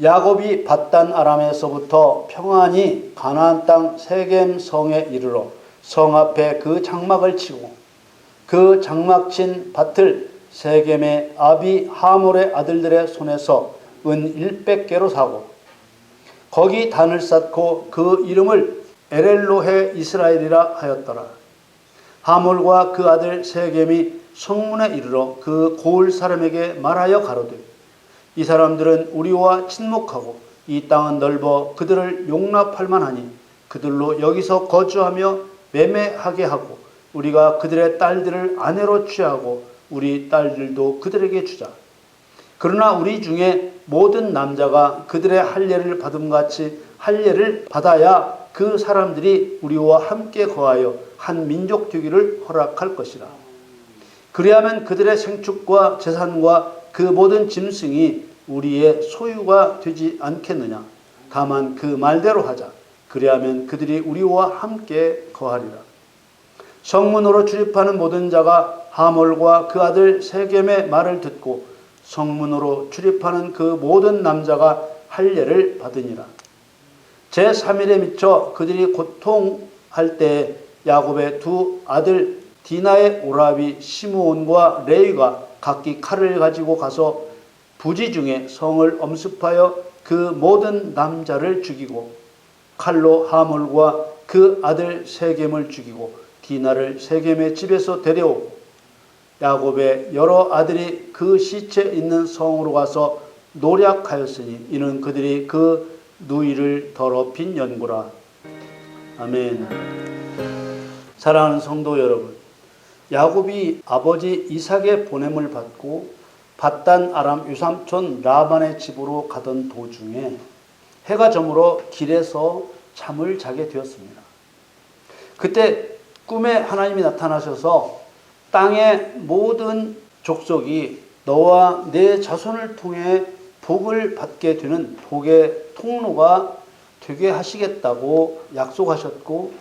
야곱이 밧단 아람에서부터 평안히 가나안 땅 세겜 성에 이르러 성 앞에 그 장막을 치고 그 장막 친 밭을 세겜의 아비 하몰의 아들들의 손에서 은 100개로 사고 거기 단을 쌓고 그 이름을 에렐로헤 이스라엘이라 하였더라. 하몰과 그 아들 세겜이 성문에 이르러 그 고을 사람에게 말하여 가로되 이 사람들은 우리와 친목하고 이 땅은 넓어 그들을 용납할 만하니 그들로 여기서 거주하며 매매하게 하고 우리가 그들의 딸들을 아내로 취하고 우리 딸들도 그들에게 주자. 그러나 우리 중에 모든 남자가 그들의 할례를 받음같이 할례를 받아야 그 사람들이 우리와 함께 거하여 한 민족 되기를 허락할 것이라. 그리하면 그들의 생축과 재산과 그 모든 짐승이 우리의 소유가 되지 않겠느냐. 다만 그 말대로 하자. 그리하면 그들이 우리와 함께 거하리라. 성문으로 출입하는 모든 자가 하몰과 그 아들 세겜의 말을 듣고 성문으로 출입하는 그 모든 남자가 할례를 받으니라. 제3일에 미쳐 그들이 고통할 때에 야곱의 두 아들 디나의 오라비 시므온과 레위가 각기 칼을 가지고 가서 부지 중에 성을 엄습하여 그 모든 남자를 죽이고 칼로 하몰과 그 아들 세겜을 죽이고 디나를 세겜의 집에서 데려오고 야곱의 여러 아들이 그 시체 있는 성으로 가서 노략하였으니 이는 그들이 그 누이를 더럽힌 연고라. 아멘. 사랑하는 성도 여러분, 야곱이 아버지 이삭의 보냄을 받고 밧단 아람 유삼촌 라반의 집으로 가던 도중에 해가 저물어 길에서 잠을 자게 되었습니다. 그때 꿈에 하나님이 나타나셔서 땅의 모든 족속이 너와 내 자손을 통해 복을 받게 되는 복의 통로가 되게 하시겠다고 약속하셨고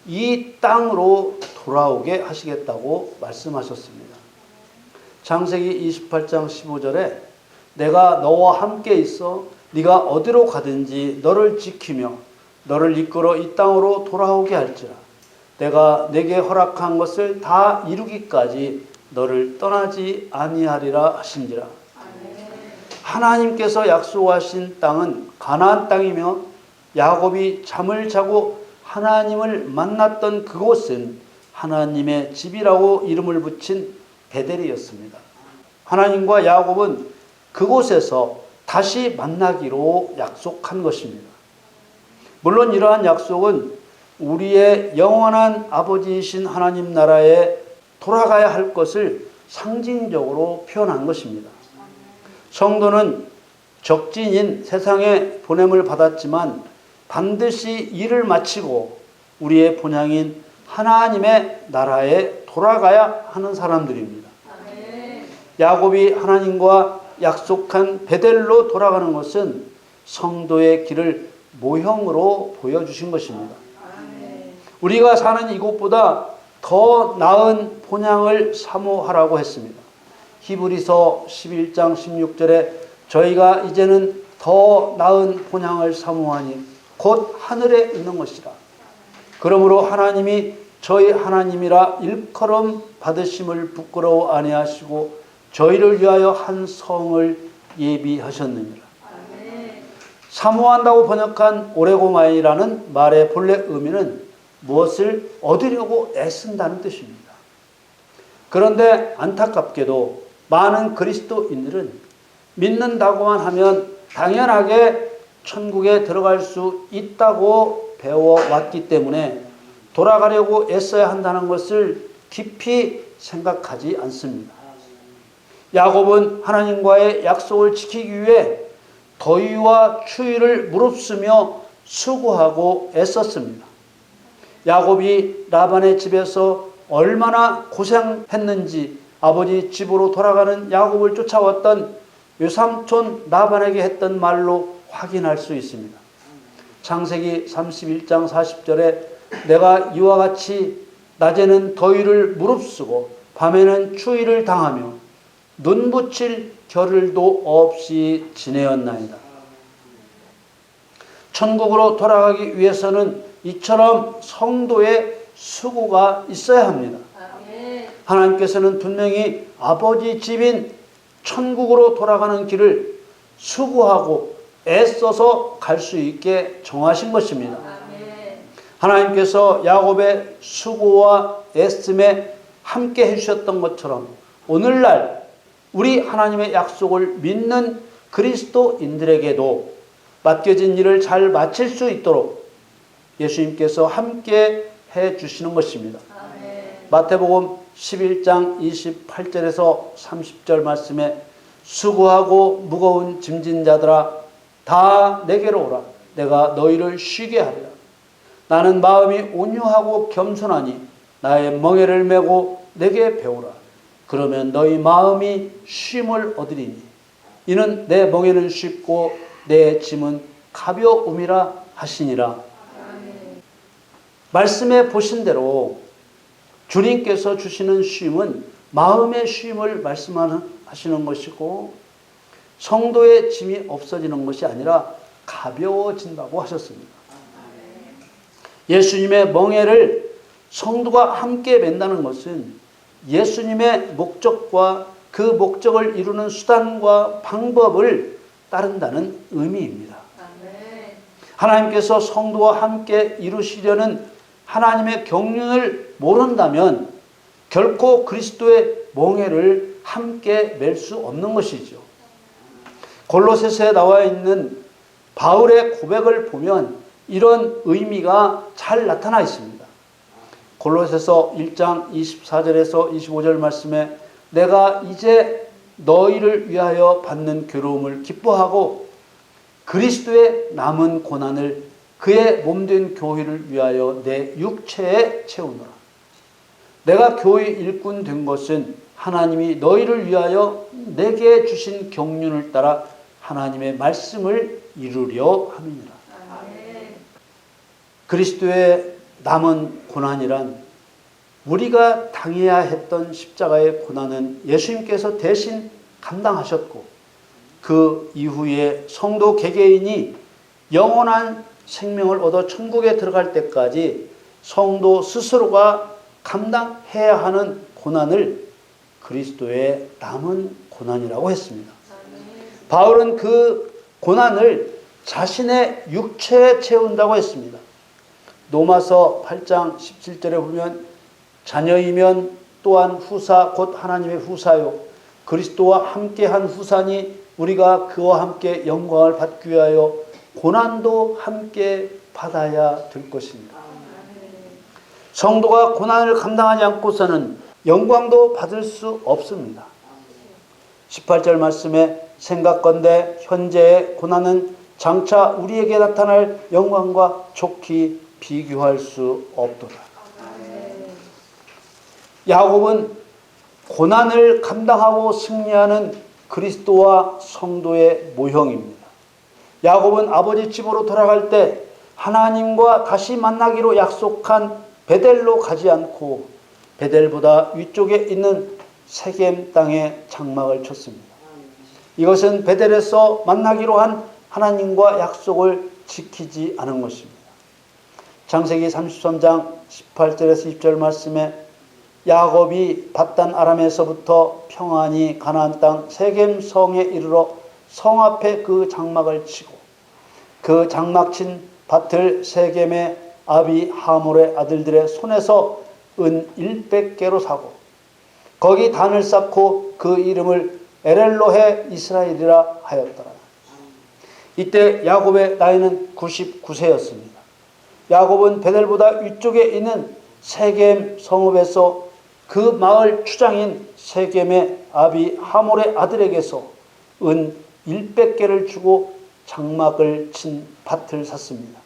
이 땅으로 돌아오게 하시겠다고 말씀하셨습니다. 창세기 28장 15절에 내가 너와 함께 있어 네가 어디로 가든지 너를 지키며 너를 이끌어 이 땅으로 돌아오게 할지라. 내가 내게 허락한 것을 다 이루기까지 너를 떠나지 아니하리라 하신지라. 하나님께서 약속하신 땅은 가나안 땅이며 야곱이 잠을 자고 하나님을 만났던 그곳은 하나님의 집이라고 이름을 붙인 베델이었습니다. 하나님과 야곱은 그곳에서 다시 만나기로 약속한 것입니다. 물론 이러한 약속은 우리의 영원한 아버지이신 하나님 나라에 돌아가야 할 것을 상징적으로 표현한 것입니다. 성도는 적진인 세상에 보냄을 받았지만 반드시 일을 마치고 우리의 본향인 하나님의 나라에 돌아가야 하는 사람들입니다. 야곱이 하나님과 약속한 베델로 돌아가는 것은 성도의 길을 모형으로 보여주신 것입니다. 우리가 사는 이곳보다 더 나은 본향을 사모하라고 했습니다. 히브리서 11장 16절에 저희가 이제는 더 나은 본향을 사모하니 곧 하늘에 있는 것이라. 그러므로 하나님이 저희 하나님이라 일컬음 받으심을 부끄러워 아니하시고 저희를 위하여 한 성을 예비하셨느니라. 사모한다고 번역한 오레고마이라는 말의 본래 의미는 무엇을 얻으려고 애쓴다는 뜻입니다. 그런데 안타깝게도 많은 그리스도인들은 믿는다고만 하면 당연하게 천국에 들어갈 수 있다고 배워왔기 때문에 돌아가려고 애써야 한다는 것을 깊이 생각하지 않습니다. 야곱은 하나님과의 약속을 지키기 위해 더위와 추위를 무릅쓰며 수고하고 애썼습니다. 야곱이 라반의 집에서 얼마나 고생했는지 아버지 집으로 돌아가는 야곱을 쫓아왔던 유삼촌 라반에게 했던 말로 확인할 수 있습니다. 창세기 31장 40절에 내가 이와 같이 낮에는 더위를 무릅쓰고 밤에는 추위를 당하며 눈 붙일 겨를도 없이 지내었나이다. 천국으로 돌아가기 위해서는 이처럼 성도의 수고가 있어야 합니다. 하나님께서는 분명히 아버지 집인 천국으로 돌아가는 길을 수고하고 애써서 갈 수 있게 정하신 것입니다. 하나님께서 야곱의 수고와 애씀에 함께 해주셨던 것처럼 오늘날 우리 하나님의 약속을 믿는 그리스도인들에게도 맡겨진 일을 잘 마칠 수 있도록 예수님께서 함께 해주시는 것입니다. 마태복음 11장 28절에서 30절 말씀에 수고하고 무거운 짐진 자들아 다 내게로 오라. 내가 너희를 쉬게 하리라. 나는 마음이 온유하고 겸손하니 나의 멍에를 메고 내게 배우라. 그러면 너희 마음이 쉼을 얻으리니 이는 내 멍에는 쉽고 내 짐은 가벼움이라 하시니라. 말씀에 보신 대로 주님께서 주시는 쉼은 마음의 쉼을 말씀하시는 것이고 성도의 짐이 없어지는 것이 아니라 가벼워진다고 하셨습니다. 예수님의 멍에를 성도가 함께 맨다는 것은 예수님의 목적과 그 목적을 이루는 수단과 방법을 따른다는 의미입니다. 하나님께서 성도와 함께 이루시려는 하나님의 경륜을 모른다면 결코 그리스도의 멍에를 함께 맬 수 없는 것이죠. 골로새서에 나와 있는 바울의 고백을 보면 이런 의미가 잘 나타나 있습니다. 골로새서 1장 24절에서 25절 말씀에 내가 이제 너희를 위하여 받는 괴로움을 기뻐하고 그리스도의 남은 고난을 그의 몸된 교회를 위하여 내 육체에 채우노라. 내가 교회 일꾼 된 것은 하나님이 너희를 위하여 내게 주신 경륜을 따라 하나님의 말씀을 이루려 함이니라. 그리스도의 남은 고난이란 우리가 당해야 했던 십자가의 고난은 예수님께서 대신 감당하셨고 그 이후에 성도 개개인이 영원한 생명을 얻어 천국에 들어갈 때까지 성도 스스로가 감당해야 하는 고난을 그리스도의 남은 고난이라고 했습니다. 바울은 그 고난을 자신의 육체에 채운다고 했습니다. 로마서 8장 17절에 보면 자녀이면 또한 후사 곧 하나님의 후사요 그리스도와 함께한 후사니 우리가 그와 함께 영광을 받기 위하여 고난도 함께 받아야 될 것입니다. 성도가 고난을 감당하지 않고서는 영광도 받을 수 없습니다. 18절 말씀에 생각건대 현재의 고난은 장차 우리에게 나타날 영광과 좋게 비교할 수 없도다. 야곱은 고난을 감당하고 승리하는 그리스도와 성도의 모형입니다. 야곱은 아버지 집으로 돌아갈 때 하나님과 다시 만나기로 약속한 베델로 가지 않고 베델보다 위쪽에 있는 세겜 땅에 장막을 쳤습니다. 이것은 베델에서 만나기로 한 하나님과 약속을 지키지 않은 것입니다. 창세기 33장 18절에서 20절 말씀에 야곱이 밧단 아람에서부터 평안히 가나안 땅 세겜 성에 이르러 성 앞에 그 장막을 치고 그 장막 친 밭을 세겜의 아비 하몰의 아들들의 손에서 은 100개로 사고 거기 단을 쌓고 그 이름을 에렐로헤 이스라엘이라 하였더라. 이때 야곱의 나이는 99세였습니다. 야곱은 베델보다 위쪽에 있는 세겜 성읍에서 그 마을 추장인 세겜의 아비 하몰의 아들에게서 은 100개를 주고 장막을 친 밭을 샀습니다.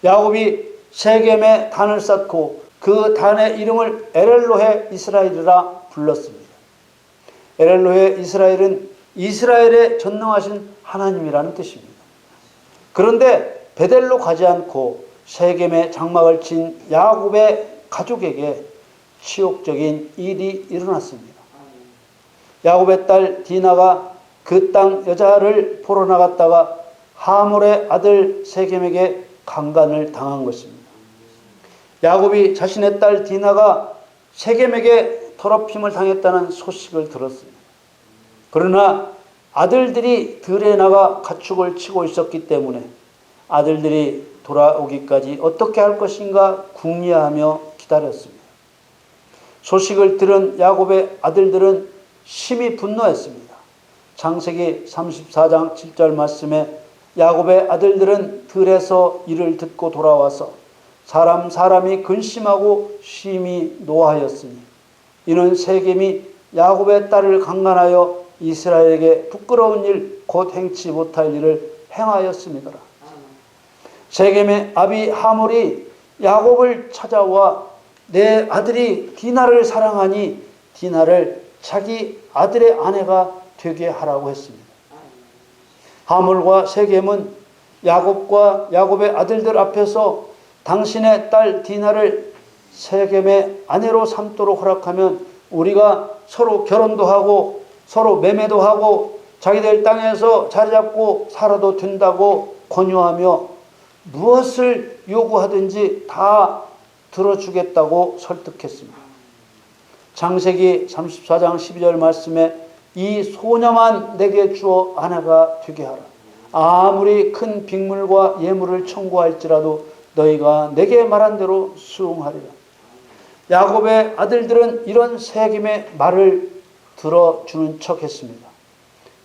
야곱이 세겜에 단을 쌓고 그 단의 이름을 에렐로헤 이스라엘이라 불렀습니다. 에렐로헤 이스라엘은 이스라엘의 전능하신 하나님이라는 뜻입니다. 그런데 베델로 가지 않고 세겜에 장막을 친 야곱의 가족에게 치욕적인 일이 일어났습니다. 야곱의 딸 디나가 그 땅 여자를 보러 나갔다가 하몰의 아들 세겜에게 강간을 당한 것입니다. 야곱이 자신의 딸 디나가 세겜에게 더럽힘을 당했다는 소식을 들었습니다. 그러나 아들들이 들에 나가 가축을 치고 있었기 때문에 아들들이 돌아오기까지 어떻게 할 것인가 궁리하며 기다렸습니다. 소식을 들은 야곱의 아들들은 심히 분노했습니다. 창세기 34장 7절 말씀에 야곱의 아들들은 들에서 이를 듣고 돌아와서 사람이 근심하고 심히 노하였으니 이는 세겜이 야곱의 딸을 강간하여 이스라엘에게 부끄러운 일 곧 행치 못할 일을 행하였음이더라. 세겜의 아비 하몰이 야곱을 찾아와 내 아들이 디나를 사랑하니 디나를 자기 아들의 아내가 되게 하라고 했습니다. 하몰과 세겜은 야곱과 야곱의 아들들 앞에서 당신의 딸 디나를 세겜의 아내로 삼도록 허락하면 우리가 서로 결혼도 하고 서로 매매도 하고 자기들 땅에서 자리 잡고 살아도 된다고 권유하며 무엇을 요구하든지 다 들어주겠다고 설득했습니다. 창세기 34장 12절 말씀에 이 소녀만 내게 주어 아내가 되게 하라. 아무리 큰 빅물과 예물을 청구할지라도 너희가 내게 말한 대로 수응하리라. 야곱의 아들들은 이런 세겜의 말을 들어주는 척 했습니다.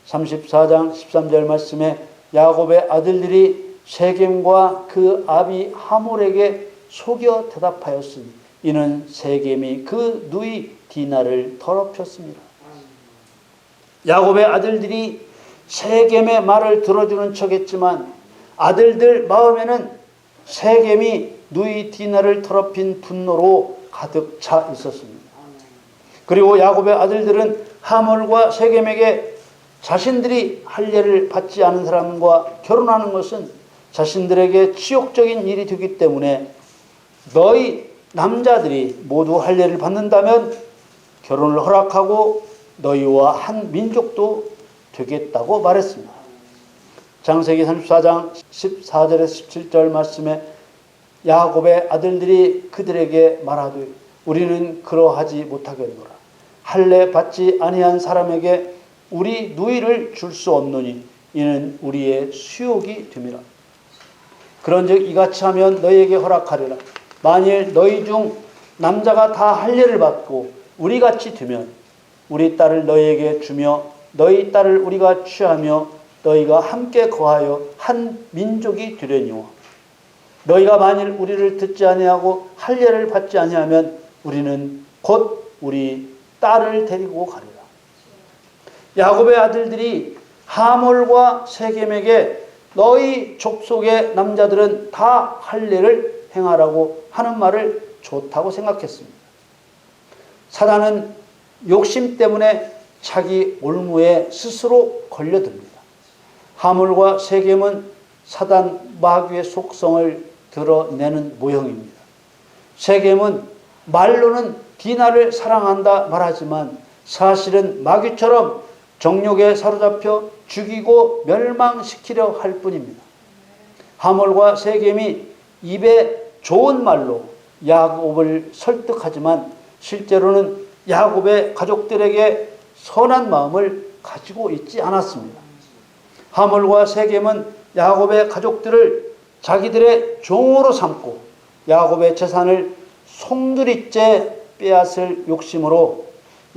34장 13절 말씀에 야곱의 아들들이 세겜과 그 아비 하몰에게 속여 대답하였으니 이는 세겜이 그 누이 디나를 더럽혔습니다. 야곱의 아들들이 세겜의 말을 들어주는 척했지만 아들들 마음에는 세겜이 누이 디나를 더럽힌 분노로 가득 차 있었습니다. 그리고 야곱의 아들들은 하몰과 세겜에게 자신들이 할례를 받지 않은 사람과 결혼하는 것은 자신들에게 치욕적인 일이 되기 때문에 너희 남자들이 모두 할례를 받는다면 결혼을 허락하고 너희와 한 민족도 되겠다고 말했습니다. 창세기 34장 14절에서 17절 말씀에 야곱의 아들들이 그들에게 말하되 우리는 그러하지 못하겠노라. 할례 받지 아니한 사람에게 우리 누이를 줄 수 없노니 이는 우리의 수욕이 됨이라. 그런즉 이같이 하면 너희에게 허락하리라. 만일 너희 중 남자가 다 할례를 받고 우리같이 되면 우리 딸을 너희에게 주며 너희 딸을 우리가 취하며 너희가 함께 거하여 한 민족이 되려니와 너희가 만일 우리를 듣지 아니하고 할례를 받지 아니하면 우리는 곧 우리 딸을 데리고 가리라. 야곱의 아들들이 하몰과 세겜에게 너희 족속의 남자들은 다 할례를 행하라고 하는 말을 좋다고 생각했습니다. 사단은 욕심 때문에 자기 올무에 스스로 걸려듭니다. 하몰과 세겜은 사단 마귀의 속성을 드러내는 모형입니다. 세겜은 말로는 디나를 사랑한다 말하지만 사실은 마귀처럼 정욕에 사로잡혀 죽이고 멸망시키려 할 뿐입니다. 하몰과 세겜이 입에 좋은 말로 야곱을 설득하지만 실제로는 야곱의 가족들에게 선한 마음을 가지고 있지 않았습니다. 하몰과 세겜은 야곱의 가족들을 자기들의 종으로 삼고 야곱의 재산을 송두리째 빼앗을 욕심으로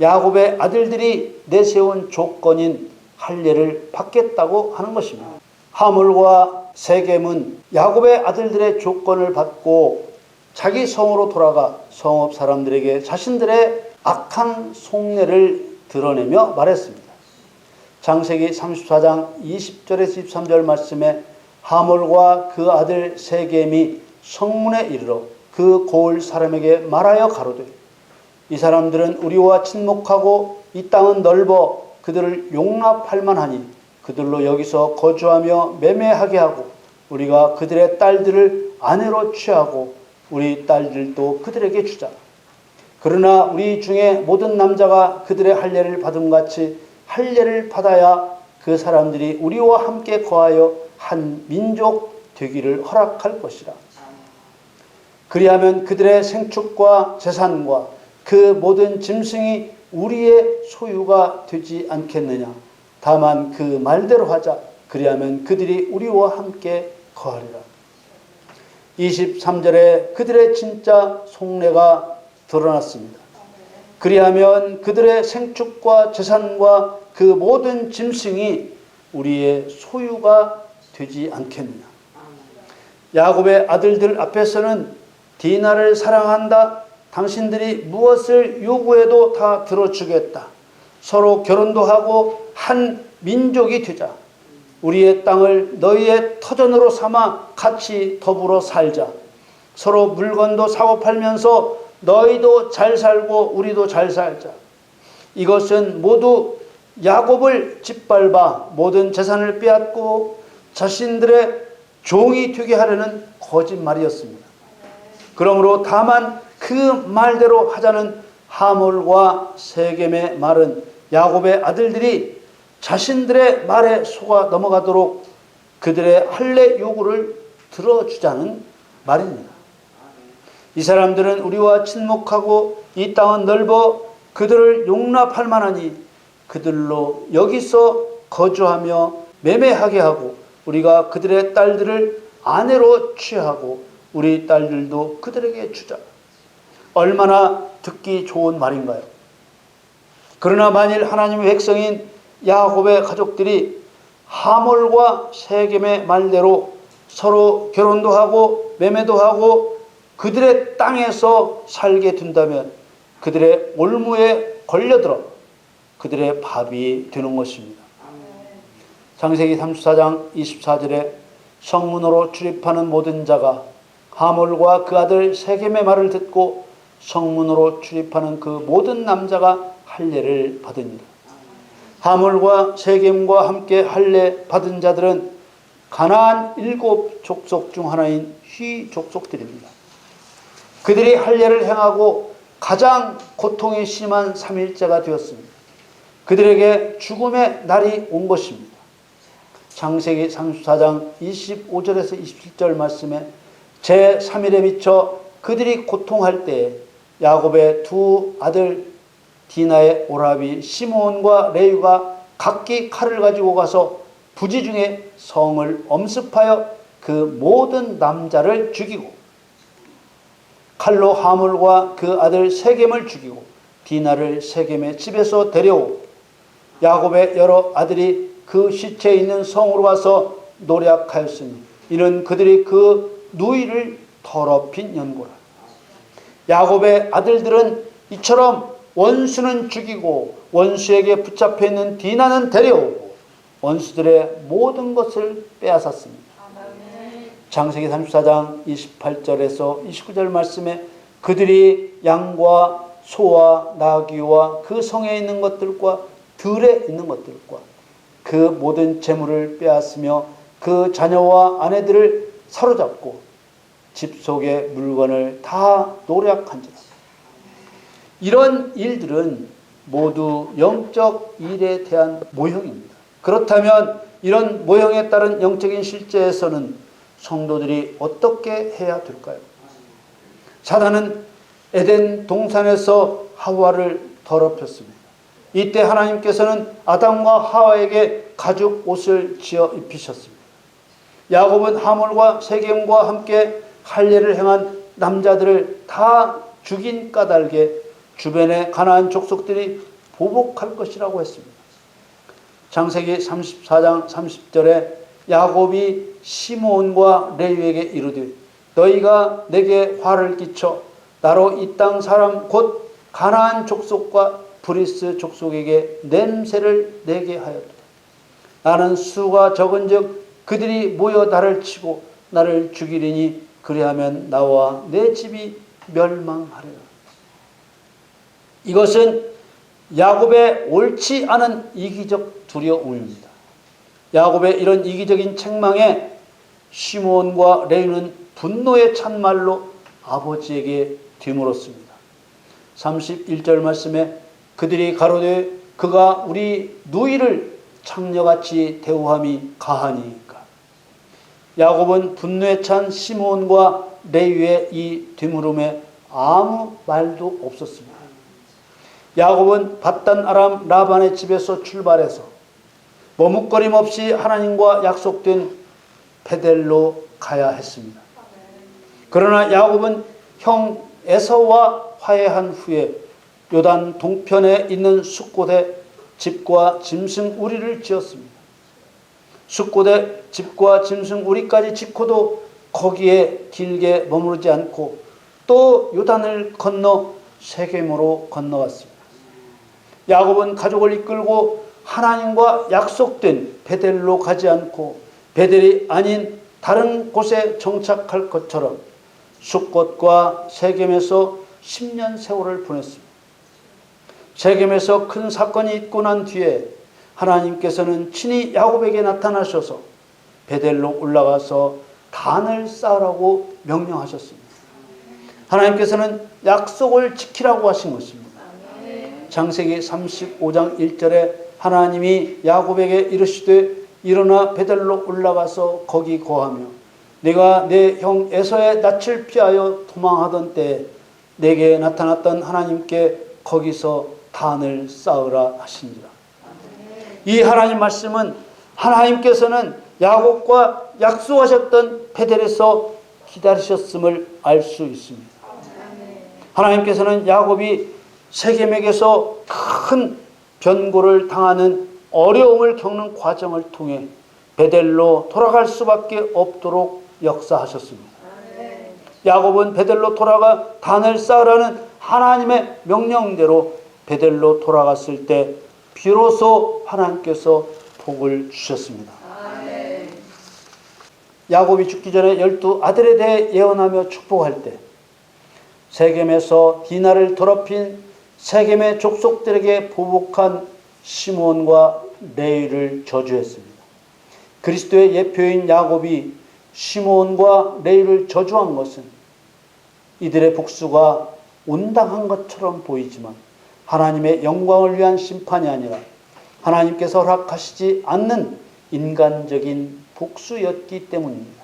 야곱의 아들들이 내세운 조건인 할례를 받겠다고 하는 것입니다. 하몰과 세겜은 야곱의 아들들의 조건을 받고 자기 성으로 돌아가 성읍 사람들에게 자신들의 악한 속내를 드러내며 말했습니다. 창세기 34장 20절에서 23절 말씀에 하몰과 그 아들 세겜이 성문에 이르러 그 고을 사람에게 말하여 가로되 이 사람들은 우리와 친목하고 이 땅은 넓어 그들을 용납할 만하니 그들로 여기서 거주하며 매매하게 하고 우리가 그들의 딸들을 아내로 취하고 우리 딸들도 그들에게 주자. 그러나 우리 중에 모든 남자가 그들의 할례를 받음같이 할례를 받아야 그 사람들이 우리와 함께 거하여 한 민족 되기를 허락할 것이라. 그리하면 그들의 생축과 재산과 그 모든 짐승이 우리의 소유가 되지 않겠느냐. 다만 그 말대로 하자. 그리하면 그들이 우리와 함께 거하리라. 23절에 그들의 진짜 속내가 드러났습니다. 그리하면 그들의 생축과 재산과 그 모든 짐승이 우리의 소유가 되지 않겠느냐. 야곱의 아들들 앞에서는 디나를 사랑한다. 당신들이 무엇을 요구해도 다 들어주겠다. 서로 결혼도 하고 한 민족이 되자. 우리의 땅을 너희의 터전으로 삼아 같이 더불어 살자. 서로 물건도 사고 팔면서 너희도 잘 살고 우리도 잘 살자. 이것은 모두 야곱을 짓밟아 모든 재산을 빼앗고 자신들의 종이 되게 하려는 거짓말이었습니다. 그러므로 다만 그 말대로 하자는 하몰과 세겜의 말은 야곱의 아들들이 자신들의 말에 속아 넘어가도록 그들의 할례 요구를 들어주자는 말입니다. 이 사람들은 우리와 친목하고 이 땅은 넓어 그들을 용납할 만하니 그들로 여기서 거주하며 매매하게 하고 우리가 그들의 딸들을 아내로 취하고 우리 딸들도 그들에게 주자. 얼마나 듣기 좋은 말인가요? 그러나 만일 하나님의 백성인 야곱의 가족들이 하몰과 세겜의 말대로 서로 결혼도 하고 매매도 하고 그들의 땅에서 살게 된다면 그들의 올무에 걸려들어 그들의 밥이 되는 것입니다. 창세기 34장 24절에 성문으로 출입하는 모든 자가 하몰과 그 아들 세겜의 말을 듣고 성문으로 출입하는 그 모든 남자가 할례를 받으니라. 하몰과 세겜과 함께 할례 받은 자들은 가나안 7 족속 중 하나인 휘 족속들입니다. 그들이 할례를 행하고 가장 고통이 심한 3일째가 되었습니다. 그들에게 죽음의 날이 온 것입니다. 창세기 34장 25절에서 27절 말씀에 제3일에 미쳐 그들이 고통할 때에 야곱의 두 아들 디나의 오라비 시므온과 레위가 각기 칼을 가지고 가서 부지 중에 성을 엄습하여 그 모든 남자를 죽이고 칼로 하몰과 그 아들 세겜을 죽이고 디나를 세겜의 집에서 데려오고 야곱의 여러 아들이 그 시체에 있는 성으로 와서 노략하였으니 이는 그들이 그 누이를 더럽힌 연고라. 야곱의 아들들은 이처럼 원수는 죽이고 원수에게 붙잡혀 있는 디나는 데려오고 원수들의 모든 것을 빼앗았습니다. 창세기 34장 28절에서 29절 말씀에 그들이 양과 소와 나귀와 그 성에 있는 것들과 들에 있는 것들과 그 모든 재물을 빼앗으며 그 자녀와 아내들을 사로잡고 집 속의 물건을 다 노략한지라. 이런 일들은 모두 영적 일에 대한 모형입니다. 그렇다면 이런 모형에 따른 영적인 실제에서는 성도들이 어떻게 해야 될까요? 사단은 에덴 동산에서 하와를 더럽혔습니다. 이때 하나님께서는 아담과 하와에게 가죽 옷을 지어 입히셨습니다. 야곱은 하몰과 세겜과 함께 할례를 행한 남자들을 다 죽인 까닭에 주변의 가나안 족속들이 보복할 것이라고 했습니다. 창세기 34장 30절에 야곱이 시므온과 레위에게 이르되 너희가 내게 화를 끼쳐 나로 이 땅 사람 곧 가나안 족속과 브리스 족속에게 냄새를 내게 하였다. 나는 수가 적은즉 그들이 모여 나를 치고 나를 죽이리니 그리하면 나와 내 집이 멸망하리라. 이것은 야곱의 옳지 않은 이기적 두려움입니다. 야곱의 이런 이기적인 책망에 시므온과 레위는 분노의 찬말로 아버지에게 되물었습니다. 31절 말씀에 그들이 가로되 그가 우리 누이를 창녀같이 대우함이 가하니까. 야곱은 분노에 찬 시므온과 레위의 이 뒤물음에 아무 말도 없었습니다. 야곱은 밧단 아람 라반의 집에서 출발해서 머뭇거림 없이 하나님과 약속된 베델로 가야 했습니다. 그러나 야곱은 형 에서와 화해한 후에 요단 동편에 있는 숫곳에 집과 짐승 우리를 지었습니다. 숫곳에 집과 짐승 우리까지 짓고도 거기에 길게 머무르지 않고 또 요단을 건너 세겜으로 건너갔습니다. 야곱은 가족을 이끌고 하나님과 약속된 베델로 가지 않고 베델이 아닌 다른 곳에 정착할 것처럼 숫곳과 세겜에서 10년 세월을 보냈습니다. 세겜에서 큰 사건이 있고 난 뒤에 하나님께서는 친히 야곱에게 나타나셔서 베델로 올라가서 단을 쌓으라고 명령하셨습니다. 하나님께서는 약속을 지키라고 하신 것입니다. 창세기 35장 1절에 하나님이 야곱에게 이르시되 일어나 베델로 올라가서 거기 거하며 네가 내 형 에서의 낯을 피하여 도망하던 때에 내게 나타났던 하나님께 거기서 단을 쌓으라 하시니라. 이 하나님 말씀은 하나님께서는 야곱과 약속하셨던 베델에서 기다리셨음을 알 수 있습니다. 하나님께서는 야곱이 세겜에게서 큰 변고를 당하는 어려움을 겪는 과정을 통해 베델로 돌아갈 수밖에 없도록 역사하셨습니다. 야곱은 베델로 돌아가 단을 쌓으라는 하나님의 명령대로 베델로 돌아갔을 때 비로소 하나님께서 복을 주셨습니다. 야곱이 죽기 전에 12 아들에 대해 예언하며 축복할 때 세겜에서 디나를 더럽힌 세겜의 족속들에게 보복한 시므온과 레위를 저주했습니다. 그리스도의 예표인 야곱이 시므온과 레위를 저주한 것은 이들의 복수가 온당한 것처럼 보이지만 하나님의 영광을 위한 심판이 아니라 하나님께서 허락하시지 않는 인간적인 복수였기 때문입니다.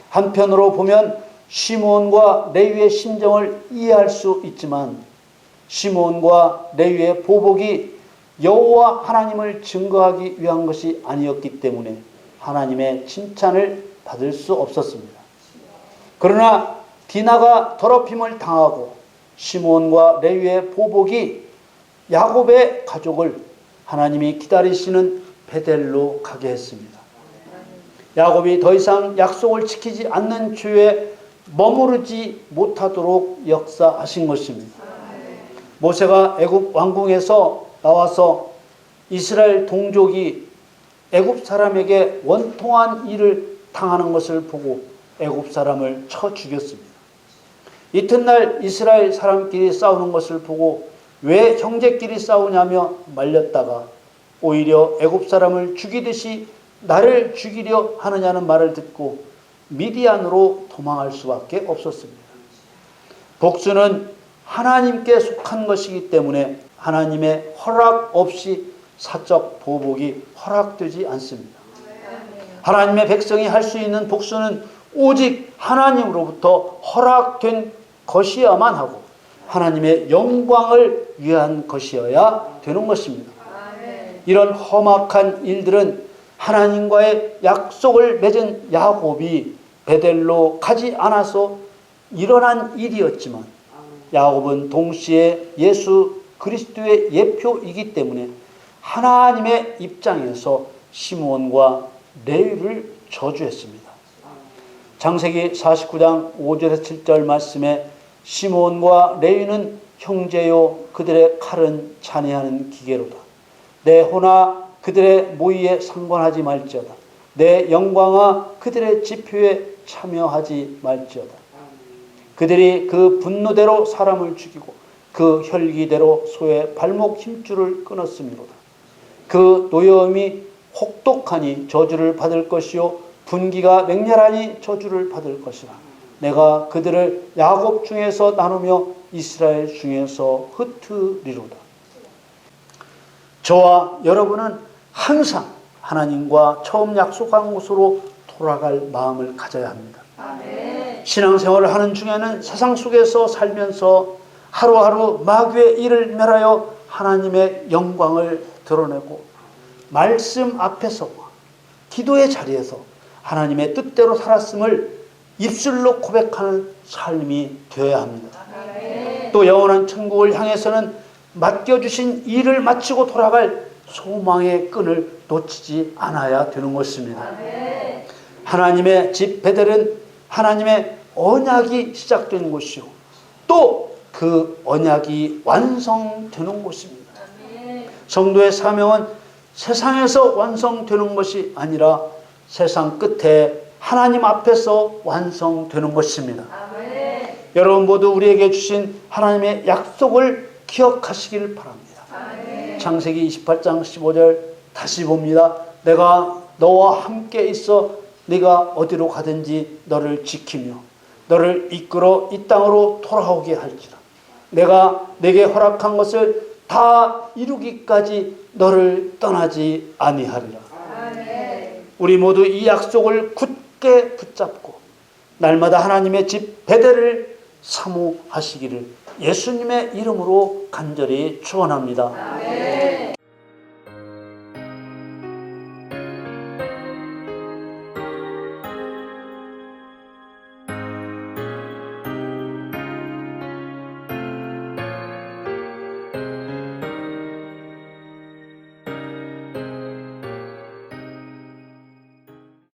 한편으로 보면 시므온과 레위의 심정을 이해할 수 있지만 시므온과 레위의 보복이 여호와 하나님을 증거하기 위한 것이 아니었기 때문에 하나님의 칭찬을 받을 수 없었습니다. 그러나 디나가 더럽힘을 당하고 시므온과 레위의 보복이 야곱의 가족을 하나님이 기다리시는 베델로 가게 했습니다. 야곱이 더 이상 약속을 지키지 않는 죄에 머무르지 못하도록 역사하신 것입니다. 모세가 애굽 왕궁에서 나와서 이스라엘 동족이 애굽 사람에게 원통한 일을 당하는 것을 보고 애굽 사람을 쳐 죽였습니다. 이튿날 이스라엘 사람끼리 싸우는 것을 보고 왜 형제끼리 싸우냐며 말렸다가 오히려 애굽 사람을 죽이듯이 나를 죽이려 하느냐는 말을 듣고 미디안으로 도망할 수밖에 없었습니다. 복수는 하나님께 속한 것이기 때문에 하나님의 허락 없이 사적 보복이 허락되지 않습니다. 하나님의 백성이 할 수 있는 복수는 오직 하나님으로부터 허락된 것이어야만 하고 하나님의 영광을 위한 것이어야 되는 것입니다. 이런 험악한 일들은 하나님과의 약속을 맺은 야곱이 베델로 가지 않아서 일어난 일이었지만 야곱은 동시에 예수 그리스도의 예표이기 때문에 하나님의 입장에서 시므온과 레위를 저주했습니다. 창세기 49장 5절에서 7절 말씀에 시므온과 레위는 형제요 그들의 칼은 잔해하는 기계로다. 내 호나 그들의 모의에 상관하지 말지어다. 내 영광아 그들의 집회에 참여하지 말지어다. 그들이 그 분노대로 사람을 죽이고 그 혈기대로 소의 발목 힘줄을 끊었음이로다. 그 노여움이 혹독하니 저주를 받을 것이요 분기가 맹렬하니 저주를 받을 것이라. 내가 그들을 야곱 중에서 나누며 이스라엘 중에서 흩으리로다. 저와 여러분은 항상 하나님과 처음 약속한 곳으로 돌아갈 마음을 가져야 합니다. 신앙생활을 하는 중에는 세상 속에서 살면서 하루하루 마귀의 일을 멸하여 하나님의 영광을 드러내고 말씀 앞에서 기도의 자리에서 하나님의 뜻대로 살았음을 입술로 고백하는 삶이 되어야 합니다. 또 영원한 천국을 향해서는 맡겨주신 일을 마치고 돌아갈 소망의 끈을 놓치지 않아야 되는 것입니다. 하나님의 집 베델은 하나님의 언약이 시작되는 곳이요, 또 그 언약이 완성되는 곳입니다. 성도의 사명은 세상에서 완성되는 것이 아니라 세상 끝에 하나님 앞에서 완성되는 것입니다. 여러분 모두 우리에게 주신 하나님의 약속을 기억하시길 바랍니다. 창세기 28장 15절 다시 봅니다. 내가 너와 함께 있어 네가 어디로 가든지 너를 지키며 너를 이끌어 이 땅으로 돌아오게 할지라. 내가 내게 허락한 것을 다 이루기까지 너를 떠나지 아니하리라. 우리 모두 이 약속을 굳게 붙잡고 날마다 하나님의 집 베델을 사모하시기를 예수님의 이름으로 간절히 축원합니다.